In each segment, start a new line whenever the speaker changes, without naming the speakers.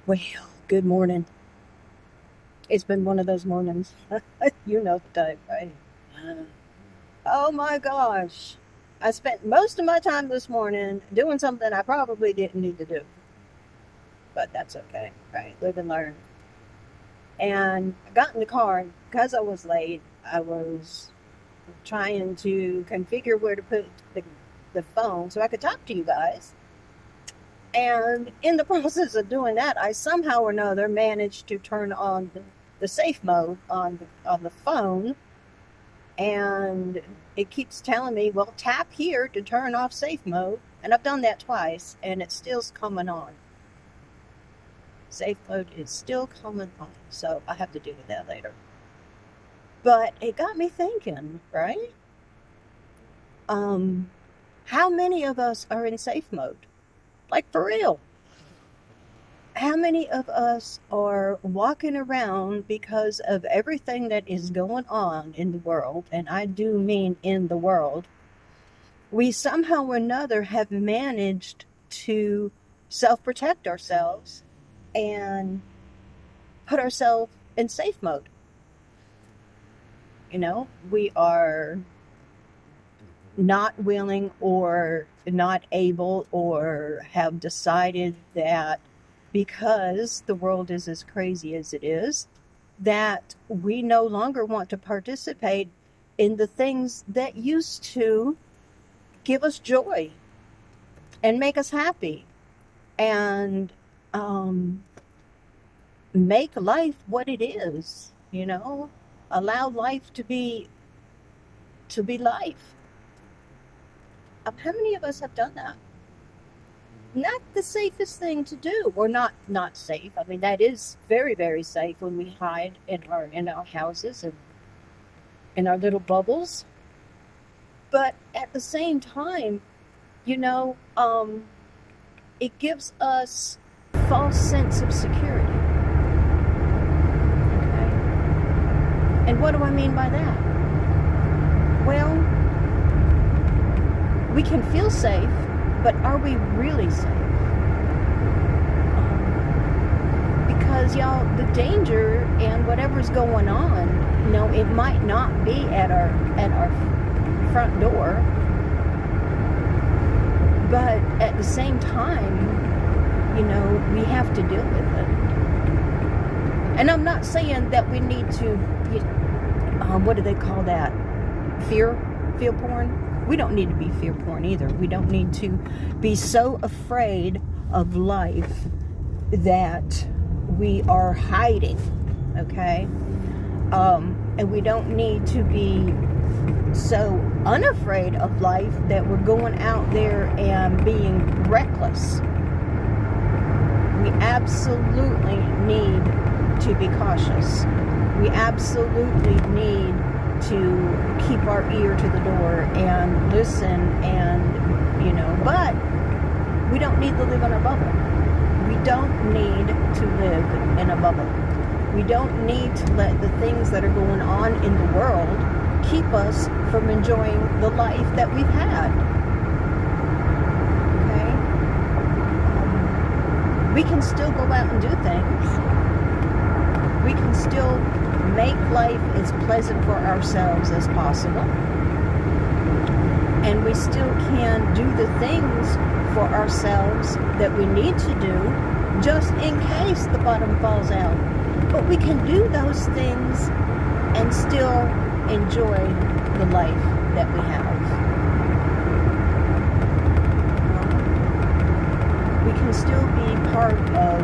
Well, good morning. It's been one of those mornings. You know the type, right? Oh my gosh. I spent most of my time this morning doing something I probably didn't need to do, but that's okay, right? Live and learn. And I got in the car, and because I was late, I was trying to configure where to put the phone so I could talk to you guys. And in the process of doing that, I somehow or another managed to turn on the safe mode on the phone, and it keeps telling me, well, tap here to turn off safe mode. And I've done that twice, and it's still coming on. Safe mode is still coming on, so I have to deal with that later. But it got me thinking, right? Um, how many of us are in safe mode? Like for real? How many of us are walking around because of everything that is going on in the world? And I do mean in the world. We somehow or another have managed to self protect ourselves and put ourselves in safe mode. We are not willing or not able or have decided that because the world is as crazy as it is, that we no longer want to participate in the things that used to give us joy and make us happy and make life what it is, allow life to be life. How many of us have done that? Not the safest thing to do, or not safe. I mean, that is very, very safe when we hide in our houses and in our little bubbles. But at the same time, you know, um, it gives us false sense of security. Okay, and what do I mean by that? Well, we can feel safe, but are we really safe? Because y'all, the danger and whatever's going on, it might not be at our front door, but at the same time, we have to deal with it. And I'm not saying that we need to, what do they call that? Fear porn. We don't need to be fear porn either. We don't need to be so afraid of life that we are hiding, okay? And we don't need to be so unafraid of life that we're going out there and being reckless. We absolutely need to be cautious. We absolutely need to keep our ear to the door and listen but we don't need to live in a bubble. We don't need to live in a bubble. We don't need to let the things that are going on in the world keep us from enjoying the life that we've had. Okay? We can still go out and do things. We can still make life as pleasant for ourselves as possible. And we still can do the things for ourselves that we need to do just in case the bottom falls out. But we can do those things and still enjoy the life that we have. We can still be part of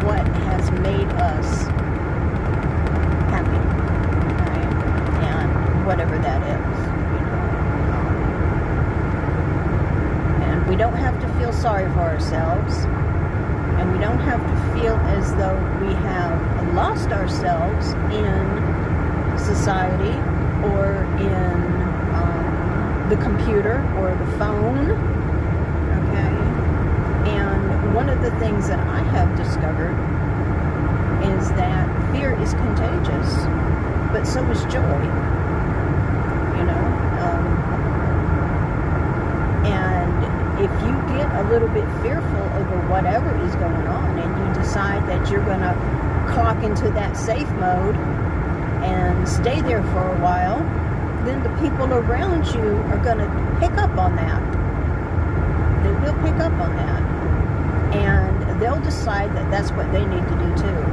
what has made us happy, right? And whatever that is, And we don't have to feel sorry for ourselves, and we don't have to feel as though we have lost ourselves in society or in the computer or the phone, okay? And one of the things that I have discovered is that fear is contagious, but so is joy, and if you get a little bit fearful over whatever is going on and you decide that you're going to clock into that safe mode and stay there for a while, then the people around you are going to pick up on that. They will pick up on that. And they'll decide that that's what they need to do too.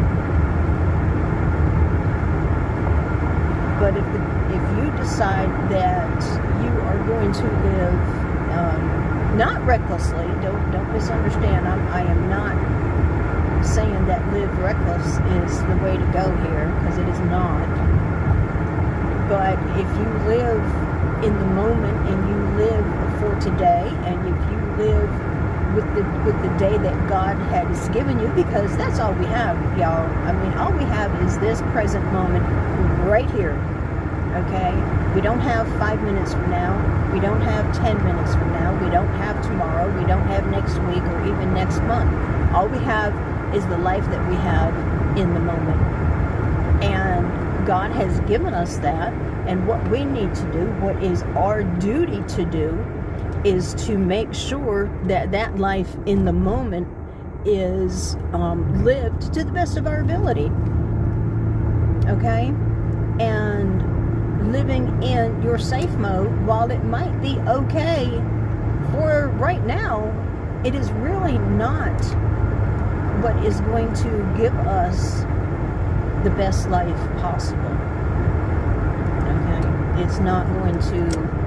But if you decide that you are going to live not recklessly, don't misunderstand. I am not saying that live reckless is the way to go here, because it is not. But if you live in the moment and you live for today, and if you live with the day that God has given you, because that's all we have, y'all. I mean, all we have is this present moment right here. Okay? We don't have 5 minutes from now. We don't have 10 minutes from now. We don't have tomorrow. We don't have next week or even next month. All we have is the life that we have in the moment. And God has given us that. And what we need to do, what is our duty to do, is to make sure that that life in the moment is lived to the best of our ability. Okay? And living in your safe mode, while it might be okay for right now, it is really not what is going to give us the best life possible. Okay? It's not going to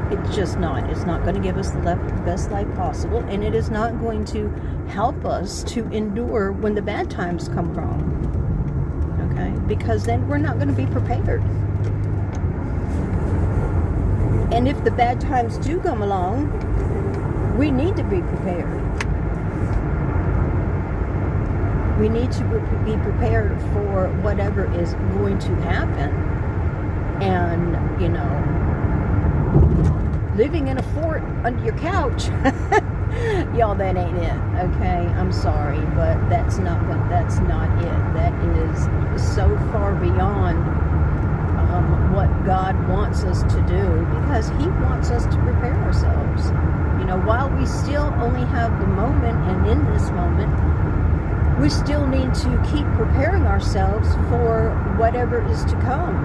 it's just not. It's not going to give us the best life possible, and it is not going to help us to endure when the bad times come along. Okay? Because then we're not going to be prepared. And if the bad times do come along, we need to be prepared. We need to be prepared for whatever is going to happen. And, you know, living in a fort under your couch, y'all, that ain't it. Okay, I'm sorry, but that's not it. That is so far beyond what God wants us to do, because He wants us to prepare ourselves. You know, while we still only have the moment, and in this moment, we still need to keep preparing ourselves for whatever is to come.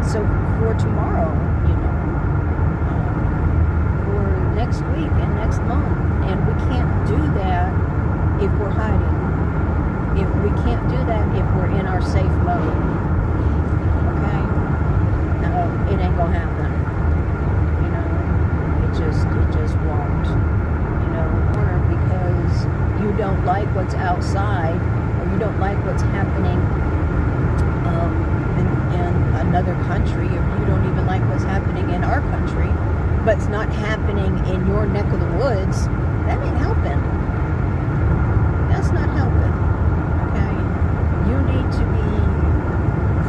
So for tomorrow, you know, for next week and next month. And we can't do that if we're hiding. If we can't do that if we're in our safe mode. Okay? No, it ain't gonna happen. You know, it just won't. You know, or because you don't like what's outside, or you don't like what's happening in another country, or you don't even like what's happening in our country, but it's not happening in your neck of the woods, that ain't helping. That's not helping. Okay? You need to be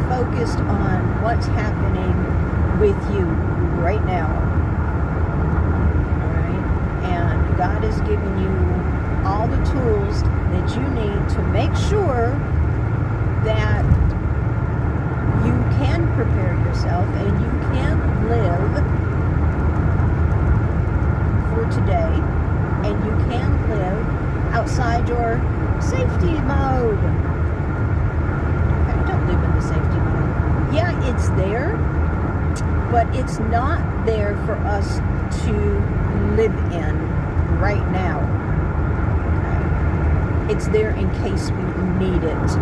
focused on what's happening with you right now. Alright? And God has given you all the tools that you need to make sure that you can prepare yourself and you can live for today, and you can live outside your safety mode. Okay, don't live in the safety mode. Yeah, it's there, but it's not there for us to live in right now. Okay? It's there in case we need it.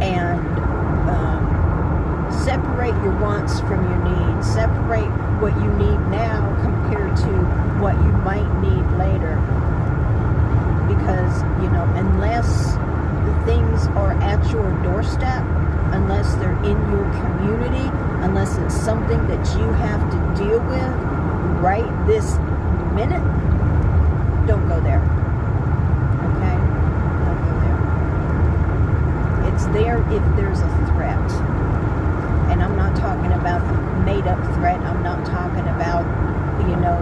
And separate your wants from your needs. Separate what you need now compared to what you might need later. Because, you know, unless the things are at your doorstep, unless they're in your community, unless it's something that you have to deal with right this minute, don't go there. Okay? Don't go there. It's there if there's a threat. And I'm not talking about a made-up threat. I'm not talking about, you know,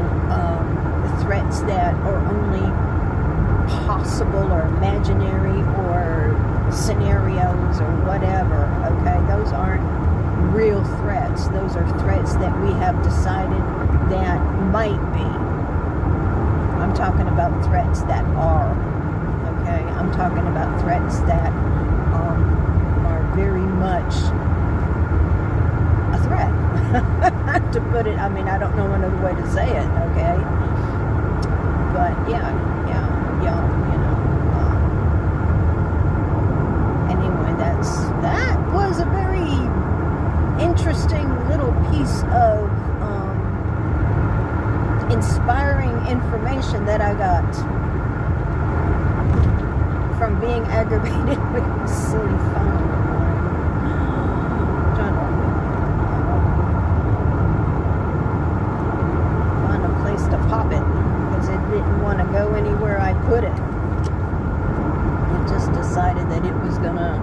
threats that are only possible or imaginary or scenarios or whatever. Okay, those aren't real threats. Those are threats that we have decided that might be. I'm talking about threats that are. Okay? I'm talking about threats that are very much a threat. To put it, I mean, I don't know another way to say it, okay? But yeah, you know. Anyway, that was a very interesting little piece of inspiring information that I got from being aggravated with this silly phone. Trying to find a place to pop it because it didn't want to go anywhere I put it. It just decided that it was gonna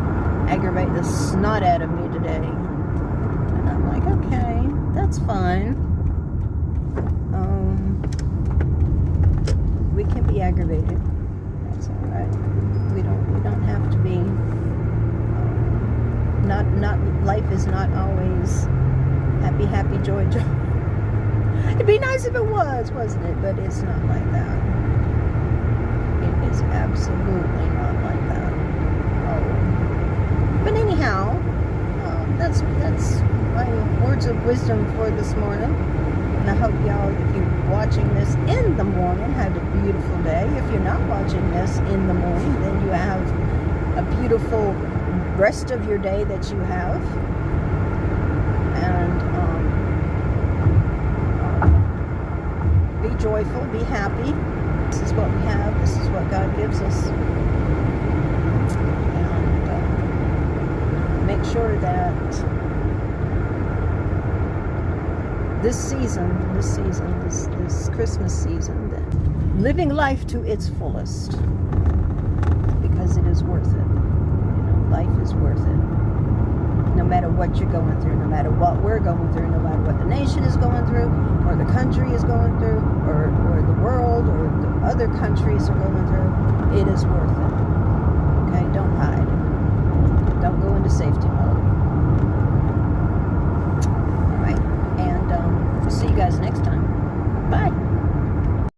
aggravate the snot out of me today. And I'm like, okay, that's fine. We can be aggravated. That's all right. We don't have to be. Not life is not always happy, joy. It'd be nice if it was, wasn't it? But it's not like that. It is absolutely not like that. But anyhow, that's my words of wisdom for this morning. And I hope y'all, if you're watching this in the morning, have a beautiful day. If you're not watching this in the morning, then you have a beautiful rest of your day that you have. And be joyful, be happy. This is what we have. This is what God gives us. And make sure that this Christmas season, that living life to its fullest, because it is worth it. You know, life is worth it. No matter what you're going through, no matter what we're going through, no matter what the nation is going through, or the country is going through, or the world, or the other countries are going through, it is worth it. Okay, don't hide.